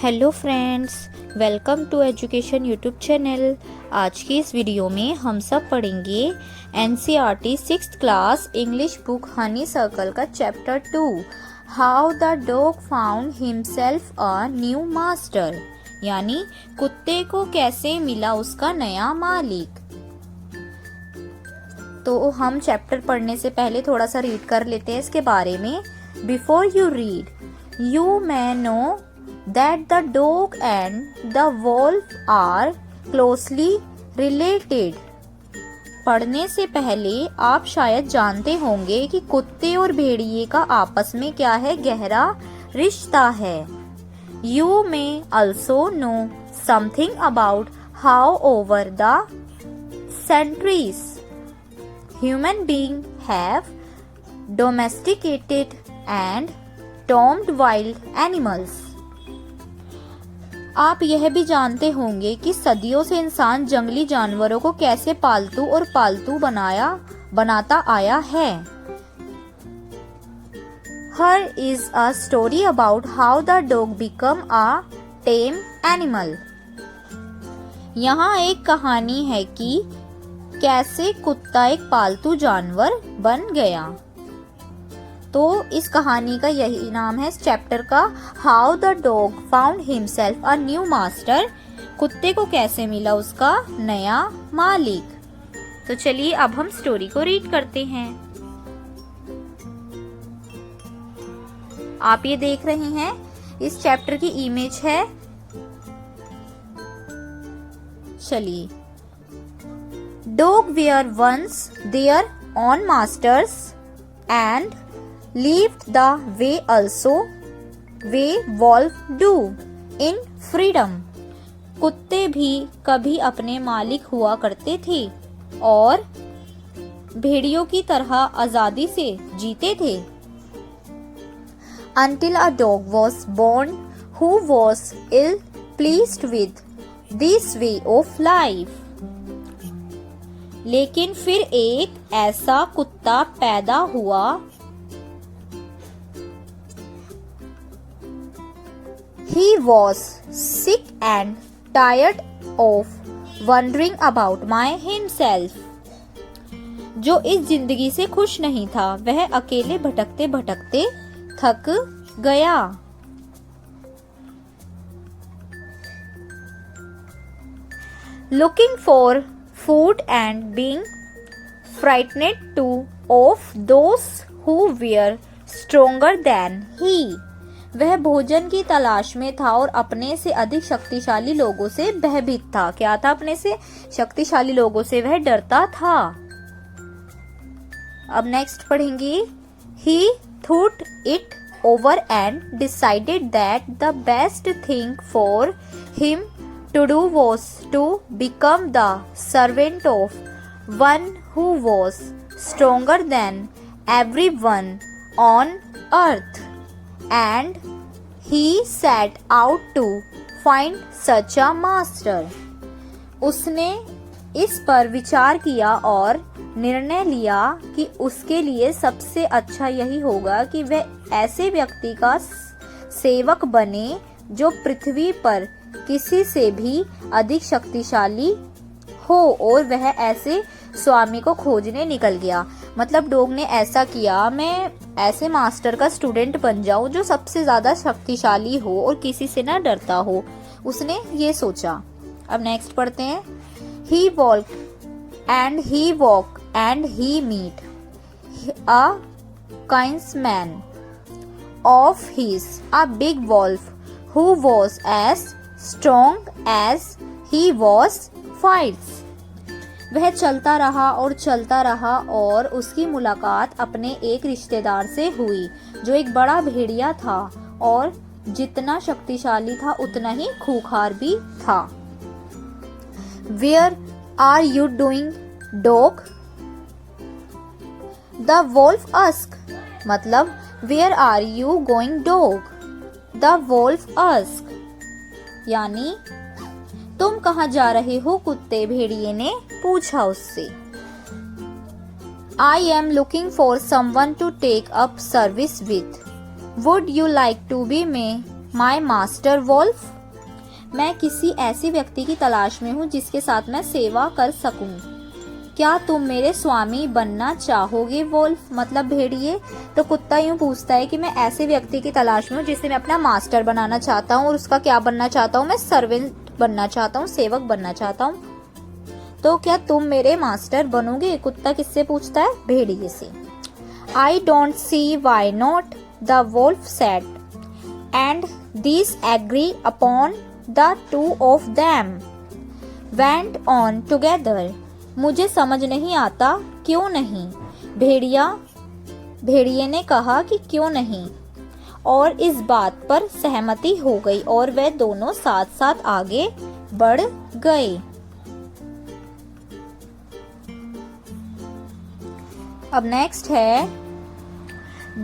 Hello friends, welcome to education YouTube channel. आज की इस वीडियो में हम सब पढ़ेंगे NCERT 6th class English book Honeysuckle का chapter 2 how the dog found himself a new master, यानी कुत्ते को कैसे मिला उसका नया मालिक। तो हम चैप्टर पढ़ने से पहले थोड़ा सा रीड कर लेते हैं इसके बारे में। Before you read, you may know that the dog and the wolf are closely related. पढ़ने से पहले आप शायद जानते होंगे कि कुत्ते और भेड़िए का आपस में क्या है, गहरा रिश्ता है। You may also know something about how over the centuries human beings have domesticated and tamed wild animals. आप यह भी जानते होंगे कि सदियों से इंसान जंगली जानवरों को कैसे पालतू और पालतू बनाता आया है। Here is a story about how the dog became a tame animal. यहाँ एक कहानी है कि कैसे कुत्ता एक पालतू जानवर बन गया। तो इस कहानी का यही नाम है इस चैप्टर का, how the dog found himself a new master. कुत्ते को कैसे मिला उसका नया मालिक। तो चलिए अब हम स्टोरी को रीड करते हैं। आप ये देख रहे हैं, इस चैप्टर की इमेज है। चलिए, dog were once their own masters and lived the way also way wolf do in freedom. कुत्ते भी कभी अपने मालिक हुआ करते थे और भेड़ियों की तरह आजादी से जीते थे। Until a dog was born who was ill pleased with this way of life. लेकिन फिर एक ऐसा कुत्ता पैदा हुआ He was sick and tired of wandering about my himself. जो इस जिंदगी से खुश नहीं था, वह अकेले भटकते भटकते थक गया। Looking for food and being frightened too of those who were stronger than he. वह भोजन की तलाश में था और अपने से अधिक शक्तिशाली लोगों से भयभीत था। क्या था? अपने से शक्तिशाली लोगों से वह डरता था। अब नेक्स्ट पढ़ेंगे। He thought it over and decided that the best thing for him to do was to become the servant of one who was stronger than everyone on earth. And he set out to find such a master. उसने इस पर विचार किया और निर्णय लिया कि उसके लिए सबसे अच्छा यही होगा कि वह ऐसे व्यक्ति का सेवक बने जो पृथ्वी पर किसी से भी अधिक शक्तिशाली हो, और वह ऐसे स्वामी को खोजने निकल गया। मतलब डॉग ने ऐसा किया, मैं ऐसे मास्टर का स्टूडेंट बन जाऊं जो सबसे ज्यादा शक्तिशाली हो और किसी से ना डरता हो। उसने ये सोचा। अब नेक्स्ट पढ़ते हैं। He walked and he met a kinsman of his, a big wolf who was as strong as he was fierce. वह चलता रहा और उसकी मुलाकात अपने एक रिश्तेदार से हुई जो एक बड़ा भेड़िया था और जितना शक्तिशाली था उतना ही खूंखार भी था। Where are you doing, dog? The wolf asked. मतलब Where are you going, dog? The wolf asked. यानी तुम कहाँ जा रहे हो, कुत्ते भेड़िए ने पूछा उससे। I am looking for someone to take up service with. Would you like to be my my master wolf, मैं किसी ऐसे व्यक्ति की तलाश में हूँ जिसके साथ मैं सेवा कर सकूं। क्या तुम मेरे स्वामी बनना चाहोगे वोल्फ, मतलब भेड़िए। तो कुत्ता यूं पूछता है कि मैं ऐसे व्यक्ति की तलाश में हूँ जिसे मैं अपना मास्टर बनाना चाहता हूँ, और उसका क्या बनना चाहता हूँ, मैं सर्वेंट बनना चाहता हूँ, सेवक बनना चाहता हूँ। तो क्या तुम मेरे मास्टर बनोगे? कुत्ता किससे पूछता है? भेड़िए से। I don't see why not, the wolf said, and these agree upon the two of them went on together. मुझे समझ नहीं आता, क्यों नहीं? भेड़िए ने कहा कि क्यों नहीं, और इस बात पर सहमति हो गई और वे दोनों साथ साथ आगे बढ़ गए। अब नेक्स्ट है,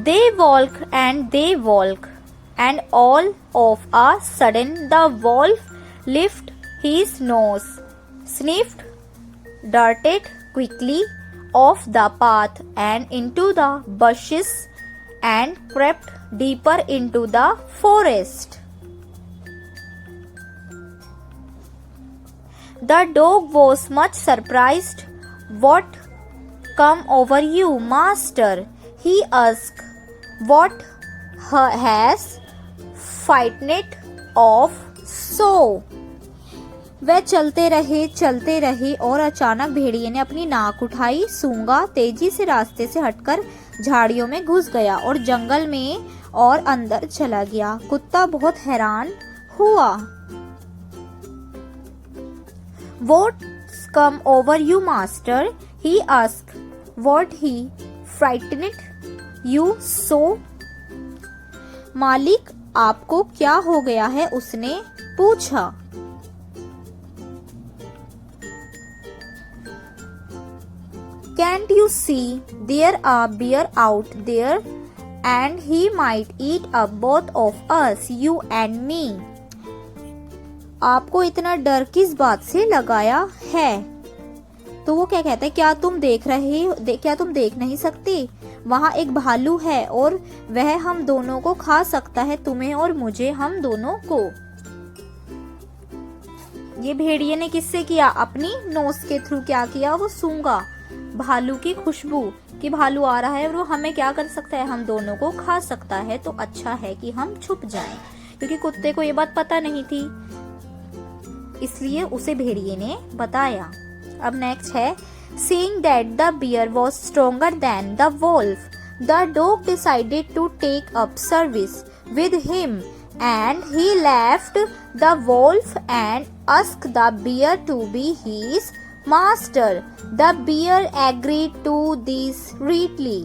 they walk and all of a sudden the wolf lifted his nose, sniffed, darted quickly off the path and into the bushes and crept deeper into the forest. The dog was much surprised. What come over you, master? He asked. What has frightened off so? वह चलते रहे और अचानक भेड़िए ने अपनी नाक उठाई, सूंघा, तेजी से रास्ते से हटकर झाड़ियों में घुस गया और जंगल में और अंदर चला गया। कुत्ता बहुत हैरान हुआ। What's come over you, master? He asked. What he frightened you so? मालिक, आपको क्या हो गया है? उसने पूछा। Can't you see there a bear out there and he might eat up both of us, you and me? आपको इतना डर किस बात से लगाया है? तो वो क्या कहता है, क्या तुम देख नहीं सकते? वहाँ एक भालू है और वह हम दोनों को खा सकता है, तुम्हें और मुझे, हम दोनों को। ये भेड़िए ने किससे किया? अपनी नोज के थ्रू क्या किया? वो सूंघा भालू की खुशबू कि भालू आ रहा है और वो हमें क्या कर सकता है? हम दोनों को खा सकता है। तो अच्छा है कि हम छुप जाएं, क्योंकि कुत्ते को ये बात पता नहीं थी, इसलिए उसे भेड़िए ने बताया। अब नेक्स्ट है, seeing that the bear was stronger than the wolf, the dog decided to take up service with him and he left the wolf and asked the bear to be his master. The bear agreed to this readily.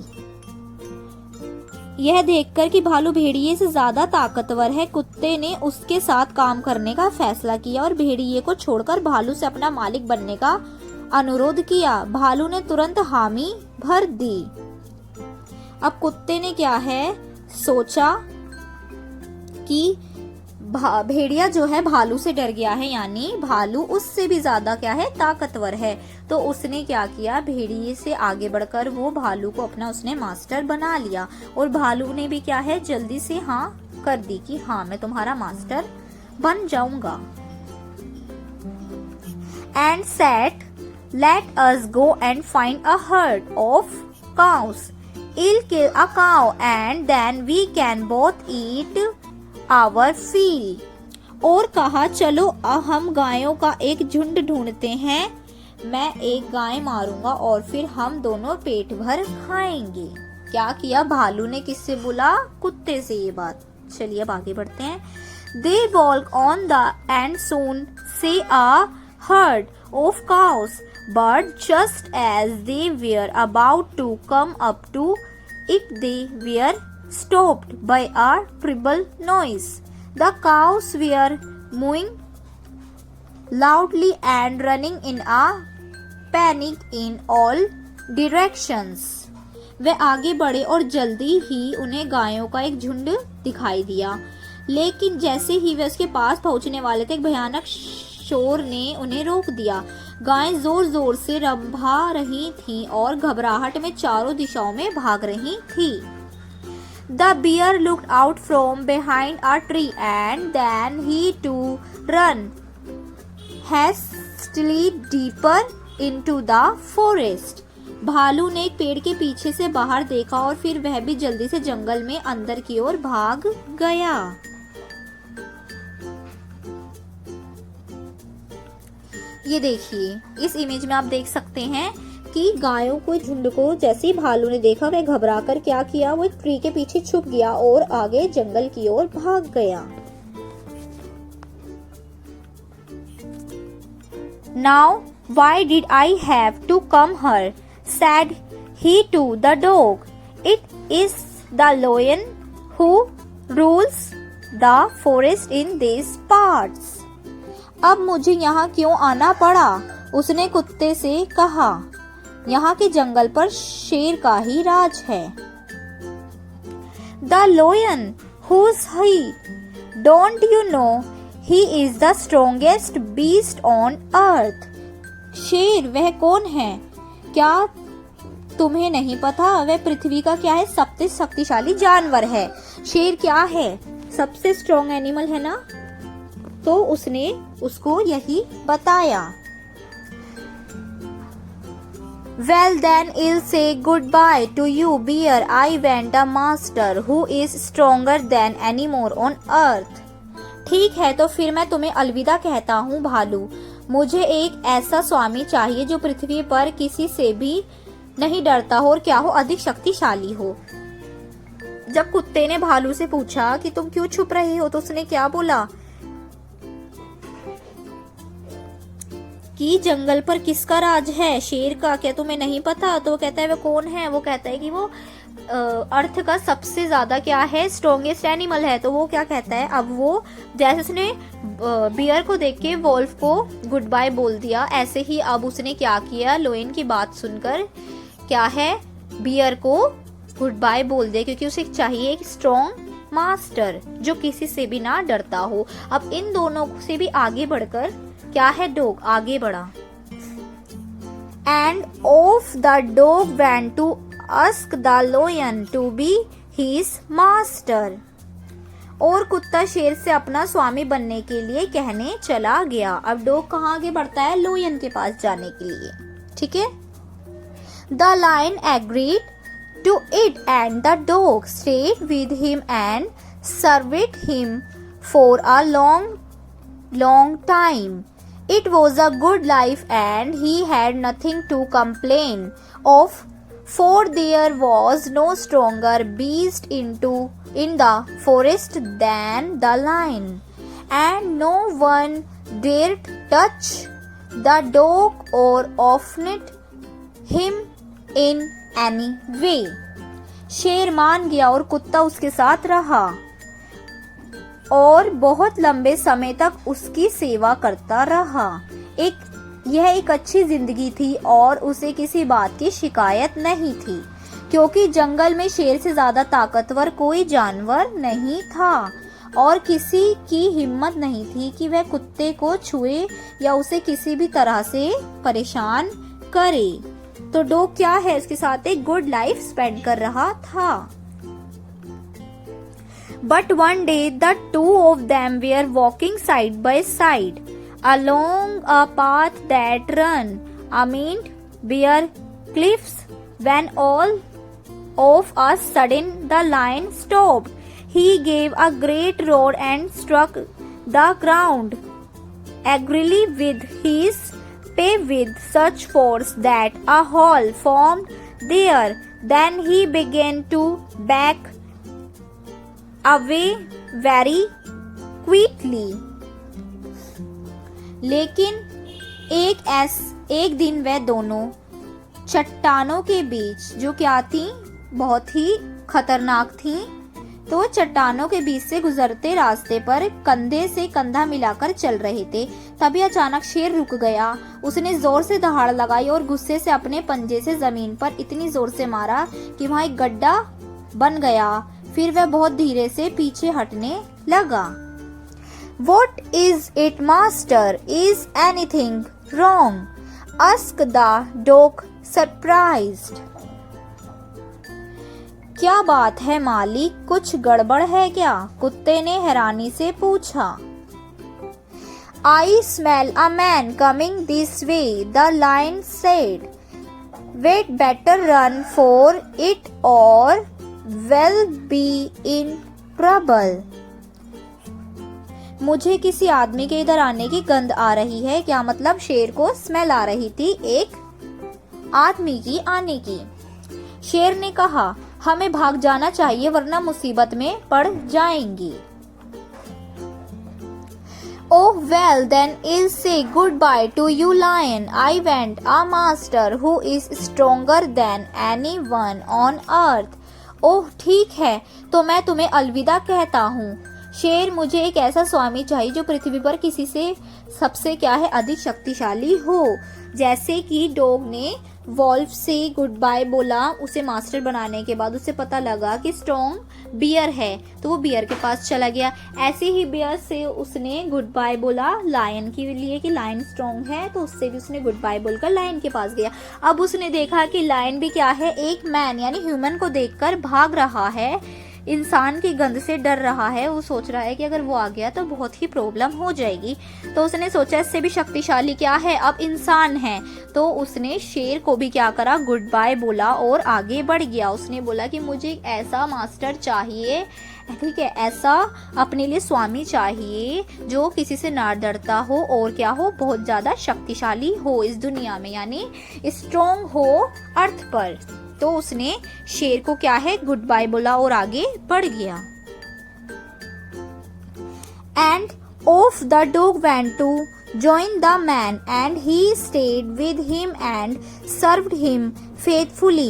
यह देखकर कि भालू भेड़िए से ज्यादा ताकतवर है, कुत्ते ने उसके साथ काम करने का फैसला किया और भेड़िए को छोड़कर भालू से अपना मालिक बनने का अनुरोध किया। भालू ने तुरंत हामी भर दी। अब कुत्ते ने क्या है सोचा कि भेड़िया जो है भालू से डर गया है, यानी भालू उससे भी ज्यादा क्या है, ताकतवर है। तो उसने क्या किया, भेड़िए से आगे बढ़कर वो भालू को अपना उसने मास्टर बना लिया और भालू ने भी क्या है, जल्दी से हाँ कर दी कि हाँ मैं तुम्हारा मास्टर बन जाऊंगा। And set, let us go and find a herd of cows. I'll kill a cow and then we can both eat our fill. और कहा, चलो हम गायों का एक झुंड ढूंढते हैं, मैं एक गाय मारूंगा और फिर हम दोनों पेट भर खाएंगे। क्या किया भालू ने? किससे बोला? कुत्ते से ये बात। चलिए अब आगे बढ़ते हैं। They walk on the and soon see a herd of cows. But just as they were about to come up to it, they were stopped by a terrible noise. The cows were mooing loudly and running in a panic in all directions. वे आगे बढ़े और जल्दी ही उन्हें गायों का एक झुंड दिखाई दिया, लेकिन जैसे ही वे उसके पास पहुंचने वाले थे, एक भयानक शोर ने उन्हें रोक दिया। गायें जोर जोर से रंभा रही थीं और घबराहट में चारों दिशाओं में भाग रही थी। The bear looked out from behind a tree and then he too ran hastily deeper into the forest. भालू ने एक पेड़ के पीछे से बाहर देखा और फिर वह भी जल्दी से जंगल में अंदर की ओर भाग गया। ये देखिए, इस इमेज में आप देख सकते हैं कि गायों के झुंड को जैसे ही भालू ने देखा, वह घबराकर क्या किया, वो एक ट्री के पीछे छुप गया और आगे जंगल की ओर भाग गया। Now, why did I have to come here? Said he to the dog. It is the lion who rules the forest in these parts. अब मुझे यहाँ क्यों आना पड़ा? उसने कुत्ते से कहा। यहाँ के जंगल पर शेर का ही राज है। The lion, who's he? Don't you know he is the strongest beast on earth? शेर वह कौन है? क्या तुम्हें नहीं पता? वह पृथ्वी का क्या है? सबसे शक्तिशाली जानवर है। शेर क्या है? सबसे स्ट्रॉन्ग एनिमल है ना? तो उसने उसको यही बताया। Well then, I'll say goodbye to you, bear. I want a master who is stronger than any more on earth. ठीक है, तो फिर मैं तुम्हें अलविदा कहता हूँ भालू। मुझे एक ऐसा स्वामी चाहिए जो पृथ्वी पर किसी से भी नहीं डरता हो और क्या हो, अधिक शक्तिशाली हो। जब कुत्ते ने भालू से पूछा कि तुम क्यों छुप रहे हो, तो उसने क्या बोला कि जंगल पर किसका राज है? शेर का। क्या तुम्हें नहीं पता? तो वो कहता है वो कौन है? वो कहता है कि वो अर्थ का सबसे ज्यादा क्या है, स्ट्रॉन्गेस्ट एनिमल है। तो वो क्या कहता है, अब वो जैसे उसने बियर को देख के वोल्फ को गुड बाय बोल दिया, ऐसे ही अब उसने क्या किया, लोयन की बात सुनकर क्या है, बियर को गुड बाय बोल दिया, क्योंकि उसे चाहिए एक स्ट्रॉन्ग मास्टर जो किसी से भी ना डरता हो। अब इन दोनों से भी आगे बढ़कर क्या है, डॉग आगे बढ़ा। And off the dog went to ask the lion to be his master. और कुत्ता शेर से अपना स्वामी बनने के लिए कहने चला गया। अब डॉग कहाँ आगे बढ़ता है, लायन के पास जाने के लिए। ठीक है। The lion agreed to it and the dog stayed with him and served him for a long time. It was a good life and he had nothing to complain of, for there was no stronger beast in the forest than the lion, and no one dared touch the dog or offend him in any way. शेर मान गया और कुत्ता उसके साथ रहा और बहुत लंबे समय तक उसकी सेवा करता रहा। यह एक अच्छी जिंदगी थी और उसे किसी बात की शिकायत नहीं थी, क्योंकि जंगल में शेर से ज्यादा ताकतवर कोई जानवर नहीं था और किसी की हिम्मत नहीं थी कि वह कुत्ते को छुए या उसे किसी भी तरह से परेशान करे। तो डॉग क्या है, उसके साथ एक गुड लाइफ स्पेंड कर रहा था। But one day the two of them were walking side by side along a path that ran amid bare cliffs, when all of a sudden the lion stopped. He gave a great roar and struck the ground angrily with his paw with such force that a hole formed there. Then he began to back away very quickly. लेकिन एक दिन वह दोनों चट्टानों के बीच, जो क्या थी, बहुत ही खतरनाक थी, तो चट्टानों के बीच से गुजरते रास्ते पर कंधे से कंधा मिलाकर चल रहे थे। तभी अचानक शेर रुक गया। उसने जोर से दहाड़ लगाई और गुस्से से अपने पंजे से जमीन पर इतनी जोर से मारा कि वहां एक गड्ढा बन गया। फिर वह बहुत धीरे से पीछे हटने लगा। What is it, master? Is anything wrong? asked the dog surprised. क्या बात है मालिक, कुछ गड़बड़ है क्या? कुत्ते ने हैरानी से पूछा। I smell a man coming this way, the lion said. We'd better run for it or we'll be in trouble. मुझे किसी आदमी के इधर आने की गंध आ रही है। क्या मतलब शेर को स्मेल आ रही थी एक आदमी की आने की। शेर ने कहा, हमें भाग जाना चाहिए वरना मुसीबत में पड़ जाएंगी। Oh well, then I'll say goodbye to you, lion. I want a master who is stronger than anyone on earth. ओह ठीक है, तो मैं तुम्हें अलविदा कहता हूँ शेर। मुझे एक ऐसा स्वामी चाहिए जो पृथ्वी पर किसी से सबसे क्या है अधिक शक्तिशाली हो। जैसे कि डॉग ने वॉल्फ से गुड बाय बोला, उसे मास्टर बनाने के बाद उसे पता लगा कि स्ट्रॉन्ग बियर है तो वो बियर के पास चला गया। ऐसे ही बियर से उसने गुड बाय बोला लायन के लिए कि लायन स्ट्रॉन्ग है, तो उससे भी उसने गुड बाय बोलकर लायन के पास गया। अब उसने देखा कि लायन भी क्या है, एक मैन यानी ह्यूमन को देखकर भाग रहा है, इंसान की गंध से डर रहा है। वो सोच रहा है कि अगर वो आ गया तो बहुत ही प्रॉब्लम हो जाएगी। तो उसने सोचा इससे भी शक्तिशाली क्या है, अब इंसान है। तो उसने शेर को भी क्या करा, गुड बाय बोला और आगे बढ़ गया। उसने बोला कि मुझे एक ऐसा मास्टर चाहिए, ठीक है, ऐसा अपने लिए स्वामी चाहिए जो किसी से ना डरता हो और क्या हो, बहुत ज्यादा शक्तिशाली हो इस दुनिया में, यानी स्ट्रॉन्ग हो अर्थ पर। तो उसने शेर को क्या है गुड बाय बोला और आगे बढ़ गया। And off the dog went टू join the man and he stayed with him and served him faithfully.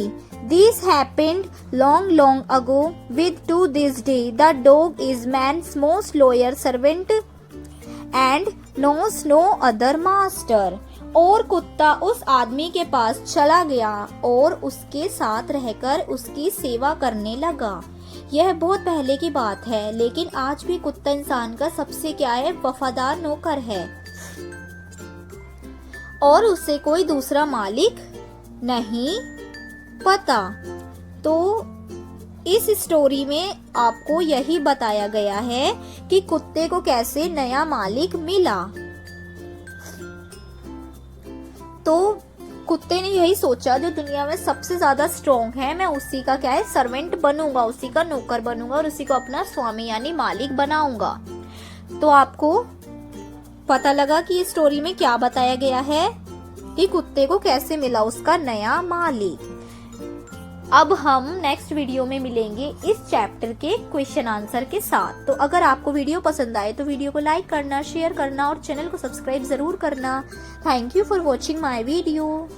This happened long ago with to this day the dog is man's most loyal servant and knows no other master. और कुत्ता उस आदमी के पास चला गया और उसके साथ रहकर उसकी सेवा करने लगा। यह बहुत पहले की बात है, लेकिन आज भी कुत्ता इंसान का सबसे क्या है, वफादार नौकर है और उसे कोई दूसरा मालिक नहीं पता। तो इस स्टोरी में आपको यही बताया गया है कि कुत्ते को कैसे नया मालिक मिला। तो कुत्ते ने यही सोचा जो दुनिया में सबसे ज्यादा स्ट्रॉन्ग है, मैं उसी का क्या है सर्वेंट बनूंगा, उसी का नौकर बनूंगा और उसी को अपना स्वामी यानी मालिक बनाऊंगा। तो आपको पता लगा कि इस स्टोरी में क्या बताया गया है कि कुत्ते को कैसे मिला उसका नया मालिक। अब हम नेक्स्ट वीडियो में मिलेंगे इस चैप्टर के क्वेश्चन आंसर के साथ। तो अगर आपको वीडियो पसंद आए तो वीडियो को लाइक करना, शेयर करना और चैनल को सब्सक्राइब जरूर करना। Thank you for watching my video.